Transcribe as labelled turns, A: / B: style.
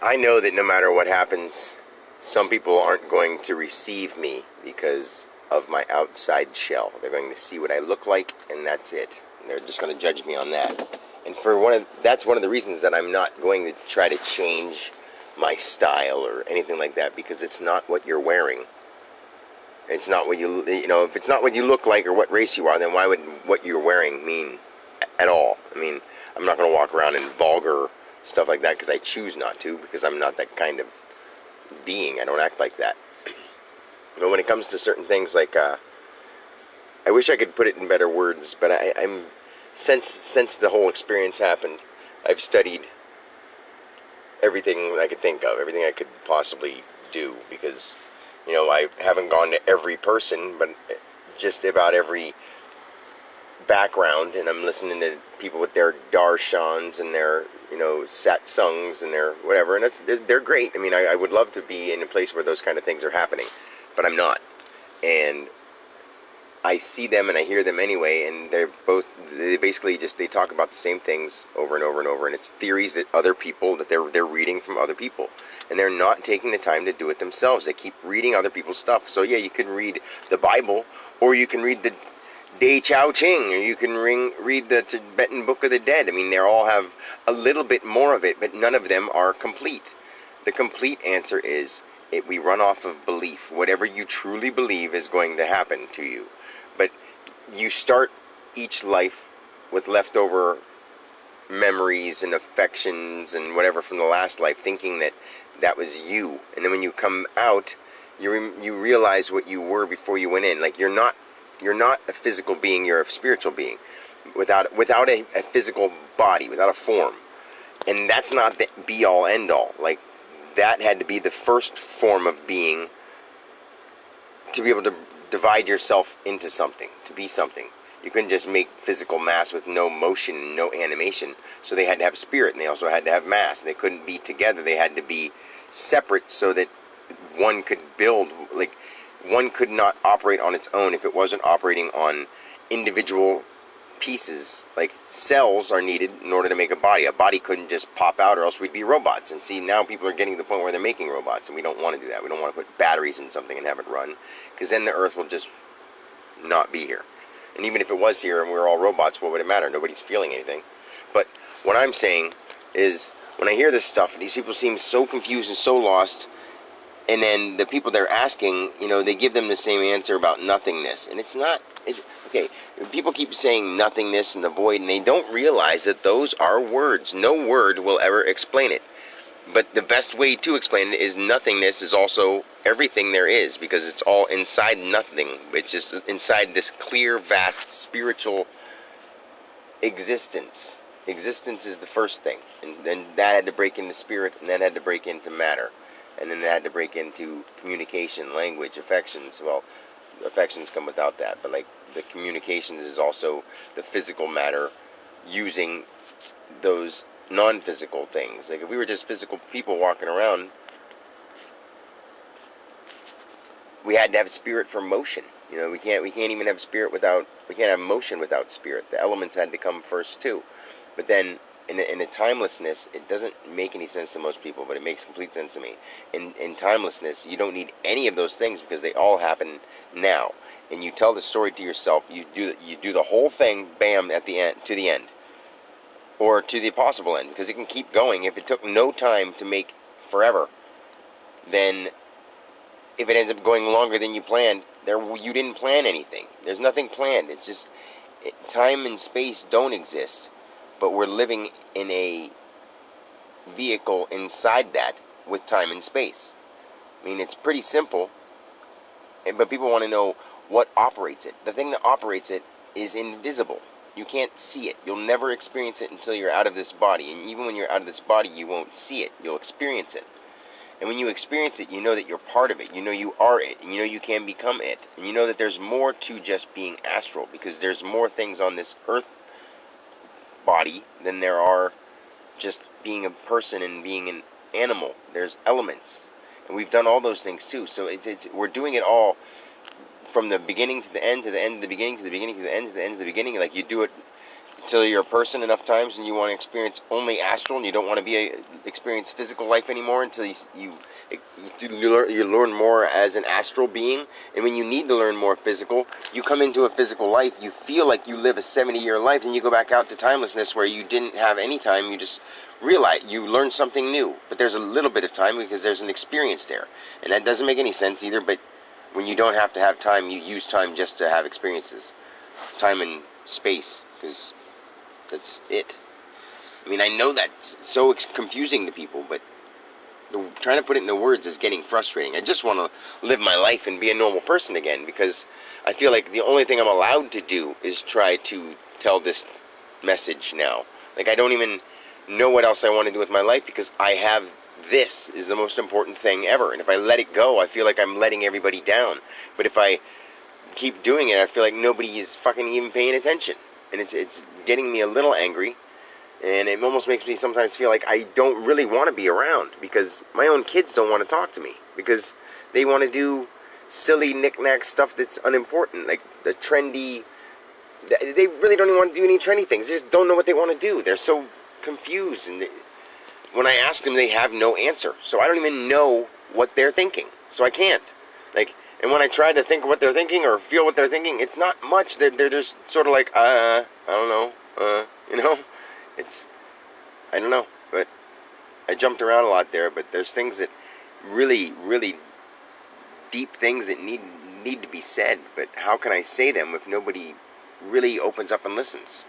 A: I know that no matter what happens, some people aren't going to receive me because of my outside shell. They're going to see what I look like, and that's it. And they're just going to judge me on that. And that's one of the reasons that I'm not going to try to change my style or anything like that, because it's not what you're wearing. It's not what if it's not what you look like or what race you are, then why would what you're wearing mean at all? I mean, I'm not going to walk around in vulgar stuff like that because I choose not to, because I'm not that kind of being. I don't act like that. But when it comes to certain things, like I wish I could put it in better words, but I'm since the whole experience happened, I've studied everything I could think of, everything I could possibly do, because I haven't gone to every person, but just about every background, and I'm listening to people with their darshans and their satsangs and their whatever, and they're great. I mean, I would love to be in a place where those kind of things are happening, but I'm not. And I see them and I hear them anyway, and they basically they talk about the same things over and over and over, and it's theories that other people, that they're reading from other people, and they're not taking the time to do it themselves. They keep reading other people's stuff. So yeah, you can read the Bible, or you can read the De Chao Ching, or you can read the Tibetan Book of the Dead. I mean, they all have a little bit more of it, but none of them are complete. The complete answer is we run off of belief. Whatever you truly believe is going to happen to you. But you start each life with leftover memories and affections and whatever from the last life, thinking that that was you. And then when you come out, you realize what you were before you went in. Like you're not a physical being. You're a spiritual being without a physical body, without a form. And that's not the be all end all. Like that had to be the first form of being to be able to divide yourself into something, to be something. You couldn't just make physical mass with no motion and no animation. So they had to have spirit, and they also had to have mass. They couldn't be together. They had to be separate so that one could build. Like, one could not operate on its own if it wasn't operating on individual pieces. Like, cells are needed in order to make a body. A body couldn't just pop out, or else we'd be robots. And see, now people are getting to the point where they're making robots, and we don't want to do that. We don't want to put batteries in something and have it run, because then the Earth will just not be here. And even if it was here and we were all robots, what would it matter? Nobody's feeling anything. But what I'm saying is, when I hear this stuff, these people seem so confused and so lost, and then the people they're asking, they give them the same answer about nothingness. And it's okay, people keep saying nothingness and the void, and they don't realize that those are words. No word will ever explain it. But the best way to explain it is nothingness is also everything there is, because it's all inside nothing. It's just inside this clear, vast, spiritual existence. Existence is the first thing. And then that had to break into spirit, and then had to break into matter. And then that had to break into communication, language, affections. Well, affections come without that, but like the communications is also the physical matter using those non-physical things. Like if we were just physical people walking around, we had to have spirit for motion. We can't even have we can't have motion without spirit. The elements had to come first too. But then in the timelessness, it doesn't make any sense to most people, but it makes complete sense to me. In timelessness, you don't need any of those things, because they all happen now. And you tell the story to yourself. You do the whole thing, bam, at the end, to the end, or to the possible end, because it can keep going. If it took no time to make forever, then if it ends up going longer than you planned, you didn't plan anything. There's nothing planned. It's just time and space don't exist, but we're living in a vehicle inside that with time and space. I mean, it's pretty simple, but people want to know what operates it. The thing that operates it is invisible. You can't see it. You'll never experience it until you're out of this body. And even when you're out of this body, you won't see it. You'll experience it. And when you experience it, you know that you're part of it. You know you are it. And you know you can become it. And you know that there's more to just being astral, because there's more things on this earth body than there are just being a person and being an animal. There's elements. And we've done all those things too. So we're doing it all from the beginning to the end, to the end, to the beginning, to the beginning, to the end, to the end, to the beginning. Like you do it till you're a person enough times and you want to experience only astral and you don't want to experience physical life anymore until you learn more as an astral being. And when you need to learn more physical, you come into a physical life, you feel like you live a 70-year life, and you go back out to timelessness where you didn't have any time. You just realize you learn something new, but there's a little bit of time because there's an experience there, and that doesn't make any sense either. But when you don't have to have time, you use time just to have experiences, time and space, because that's it. I mean, I know that's so confusing to people, but trying to put it into words is getting frustrating. I just want to live my life and be a normal person again, because I feel like the only thing I'm allowed to do is try to tell this message now. Like, I don't even know what else I want to do with my life, because I have this is the most important thing ever. And if I let it go, I feel like I'm letting everybody down. But if I keep doing it, I feel like nobody is fucking even paying attention. And it's getting me a little angry, and it almost makes me sometimes feel like I don't really want to be around, because my own kids don't want to talk to me, because they want to do silly knick-knack stuff that's unimportant, like the trendy. They really don't even want to do any trendy things. They just don't know what they want to do. They're so confused, and when I ask them, they have no answer. So I don't even know what they're thinking. So I can't. And when I try to think what they're thinking or feel what they're thinking, it's not much. They're just sort of like, I don't know, I don't know. But I jumped around a lot there, but there's things that really, really deep things that need to be said. But how can I say them if nobody really opens up and listens?